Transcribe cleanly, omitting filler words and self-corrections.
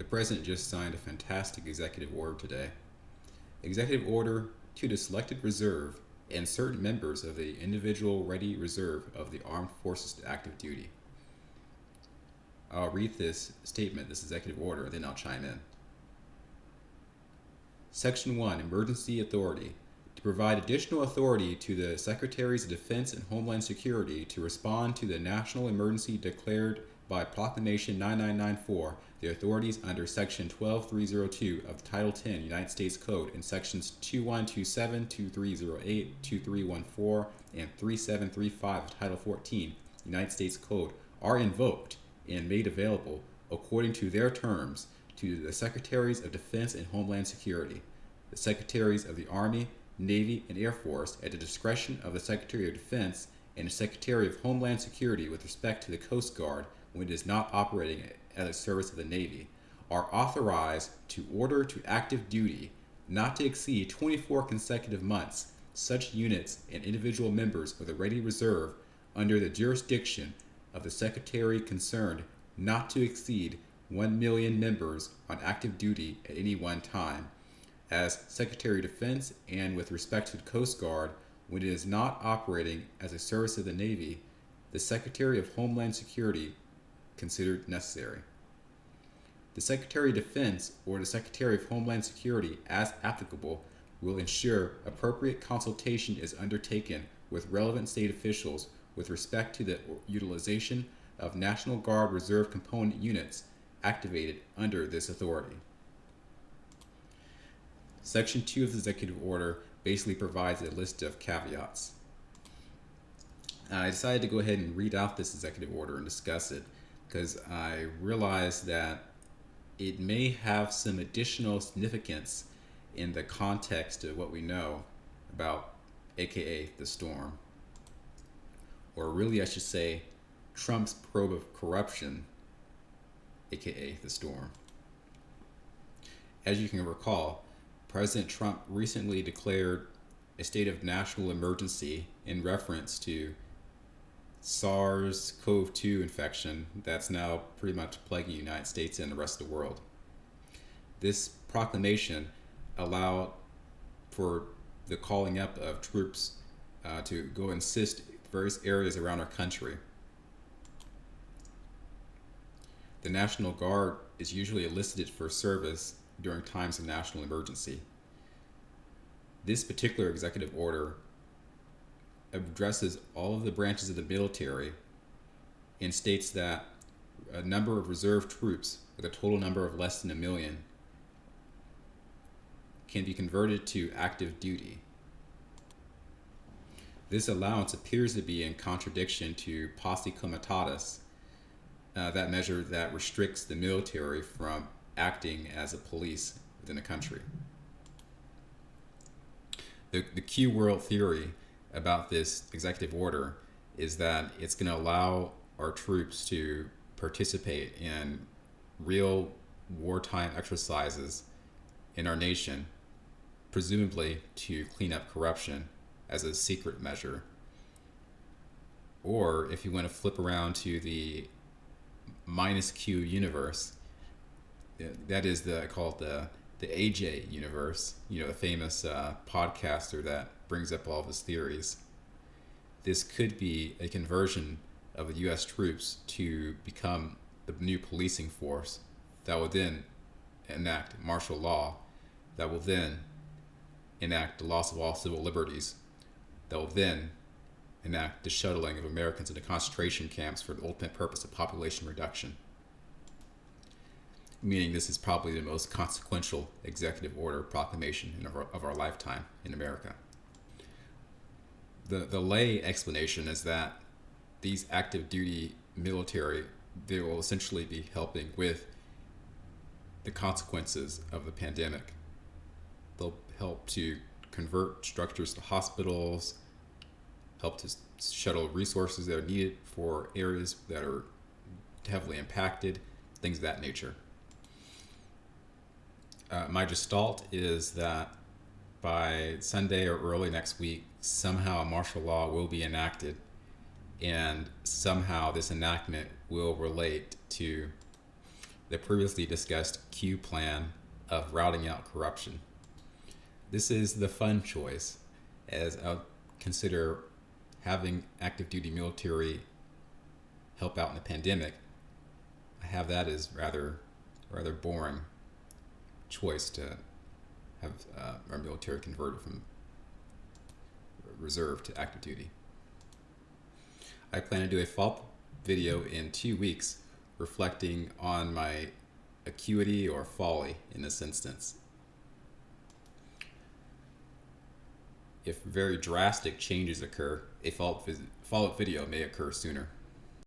The President just signed a fantastic executive order today. Executive Order to the Selected Reserve and certain members of the Individual Ready Reserve of the Armed Forces to active duty. I'll read this statement, this executive order, and then I'll chime in. Section 1, Emergency Authority. To provide additional authority to the Secretaries of Defense and Homeland Security to respond to the national emergency declared by Proclamation 9994, the authorities under Section 12302 of Title 10 United States Code and Sections 2127, 2308, 2314, and 3735 of Title 14 United States Code are invoked and made available according to their terms to the Secretaries of Defense and Homeland Security, the Secretaries of the Army, Navy, and Air Force at the discretion of the Secretary of Defense and the Secretary of Homeland Security with respect to the Coast Guard when it is not operating as a service of the Navy, are authorized to order to active duty not to exceed 24 consecutive months such units and individual members of the Ready Reserve under the jurisdiction of the Secretary concerned not to exceed 1 million members on active duty at any one time, as Secretary of Defense, and with respect to the Coast Guard, when it is not operating as a service of the Navy, the Secretary of Homeland Security considered necessary. The Secretary of Defense or the Secretary of Homeland Security, as applicable, will ensure appropriate consultation is undertaken with relevant state officials with respect to the utilization of National Guard Reserve component units activated under this authority. Section 2 of the executive order basically provides a list of caveats. I decided to go ahead and read out this executive order and discuss it because I realized that it may have some additional significance in the context of what we know about AKA the storm. Or really I should say Trump's probe of corruption, AKA the storm. As you can recall, President Trump recently declared a state of national emergency in reference to SARS-CoV-2 infection that's now pretty much plaguing the United States and the rest of the world. This proclamation allowed for the calling up of troops to go and assist various areas around our country. The National Guard is usually enlisted for service during times of national emergency. This particular executive order addresses all of the branches of the military and states that a number of reserve troops with a total number of less than 1 million can be converted to active duty. This allowance appears to be in contradiction to posse comitatus, that measure that restricts the military from acting as a police within the country. The key world theory about this executive order is that it's going to allow our troops to participate in real wartime exercises in our nation, presumably to clean up corruption as a secret measure. Or if you want to flip around to the minus Q universe, that is I call it the AJ universe, the famous podcaster that brings up all of his theories. This could be a conversion of the U.S. troops to become the new policing force that will then enact martial law, that will then enact the loss of all civil liberties, that will then enact the shuttling of Americans into concentration camps for the ultimate purpose of population reduction. Meaning this is probably the most consequential executive order proclamation of our lifetime in America. The lay explanation is that these active duty military, they will essentially be helping with the consequences of the pandemic. They'll help to convert structures to hospitals, help to shuttle resources that are needed for areas that are heavily impacted, things of that nature. My gestalt is that by Sunday or early next week, somehow martial law will be enacted, and somehow this enactment will relate to the previously discussed Q plan of routing out corruption. This is the fun choice, as I'll consider having active duty military help out in the pandemic. I have that as rather boring choice to have our military converted from reserve to active duty. I plan to do a follow-up video in 2 weeks reflecting on my acuity or folly in this instance. If very drastic changes occur, a follow-up video may occur sooner.